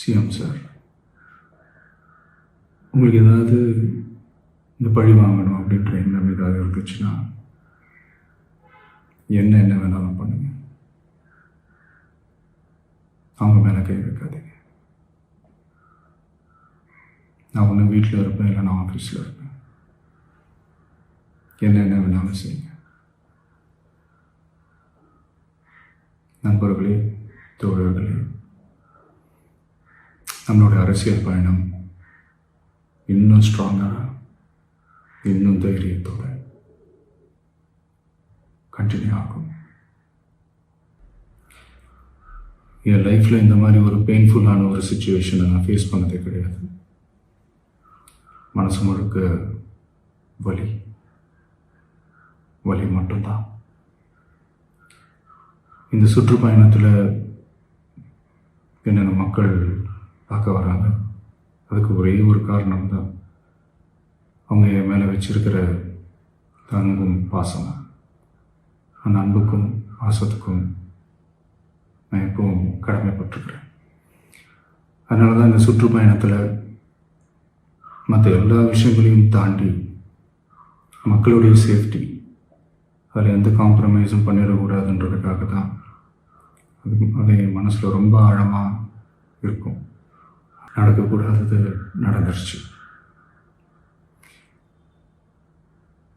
CM sir, உங்களுக்கு ஏதாவது இந்த பழி வாங்கணும் அப்படின்ற எண்ணம் ஏதாவது இருந்துச்சுன்னா என்ன வேணாலும் பண்ணுங்க. அவங்க மேலே கை வைக்காதீங்க. நான் ஒன்று வீட்டில் இருப்பேன், இல்லை நான் ஆஃபீஸில் இருப்பேன். என்ன வேணாலும் செய்யுங்க. நண்பர்களே, தோழர்களே, நம்மளுடைய அரசியல் பயணம் இன்னும் ஸ்ட்ராங்காக, இன்னும் தைரியத்தோட கண்டினியூ ஆகும். என் லைஃப்பில் இந்த மாதிரி ஒரு பெயின்ஃபுல்லான ஒரு சுச்சுவேஷனை நான் ஃபேஸ் பண்ணதே கிடையாது. மனசு முழுக்க வலி மட்டும்தான். இந்த சுற்றுப்பயணத்தில் என்னென்ன மக்கள் பார்க்க வராங்க, அதுக்கு ஒரே ஒரு காரணம் தான், அவங்க என் மேலே வச்சிருக்கிற அன்பும் பாசம். அந்த அன்புக்கும் பாசத்துக்கும் நான் எப்பவும் கடமைப்பட்டிருக்கிறேன். அதனால தான் இந்த சுற்றுப்பயணத்தில் மற்ற எல்லா விஷயங்களையும் தாண்டி மக்களுடைய சேஃப்டி, அதில் எந்த காம்ப்ரமைஸும் பண்ணிடக்கூடாதுன்றதுக்காக தான் அது என் மனசில் ரொம்ப ஆழமாக இருக்கும். நடக்கக்கூடாதது நடந்துருச்சு.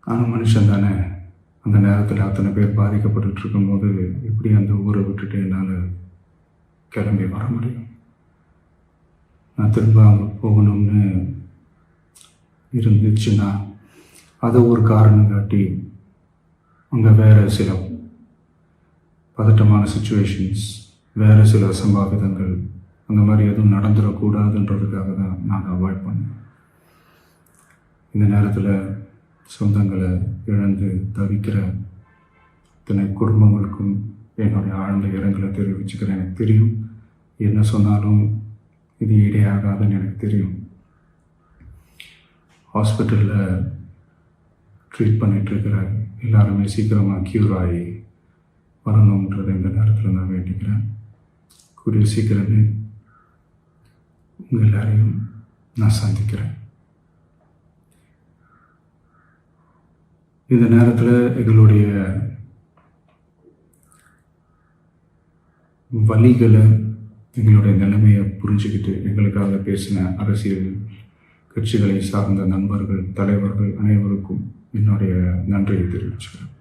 ஆனால் மனுஷன் தானே, அந்த நேரத்தில் அத்தனை பேர் பாதிக்கப்பட்டு இருக்கும்போது எப்படி அந்த ஊரை விட்டுட்டு என்னால் கிளம்பி வர முடியும்? நான் திரும்ப அங்கே போகணும்னு இருந்துச்சுன்னா அதை ஒரு காரணம் காட்டி அங்கே வேறு சில பதட்டமான சுச்சுவேஷன்ஸ், வேறு சில அசம்பாவிதங்கள், அந்த மாதிரி எதுவும் நடந்துடக்கூடாதுன்றதுக்காக தான் நான் அவாய்ட் பண்ணேன். இந்த நேரத்தில் சொந்தங்களை இழந்து தவிக்கிற இத்தனை குடும்பங்களுக்கும் என்னுடைய ஆழ்ந்த இரங்கலை தெரிவிச்சுக்கிறேன். எனக்கு தெரியும், என்ன சொன்னாலும் இது ஈடையாகாதுன்னு எனக்கு தெரியும். ஹாஸ்பிட்டலில் ட்ரீட் பண்ணிகிட்ருக்கிற எல்லாருமே சீக்கிரமாக க்யூர் ஆகி வரணுன்றதை இந்த நேரத்தில் நான் வேண்டிக்கிறேன். கூடிய சீக்கிரமே உங்கள் எல்லாரையும் நான் சந்திக்கிறேன். இந்த நேரத்தில் எங்களுடைய வலிகளை, எங்களுடைய நிலைமையை புரிஞ்சுக்கிட்டு எங்களுக்காக பேசின அரசியல் கட்சிகளை சார்ந்த நண்பர்கள், தலைவர்கள் அனைவருக்கும் என்னுடைய நன்றியை தெரிவிச்சுக்கிறேன்.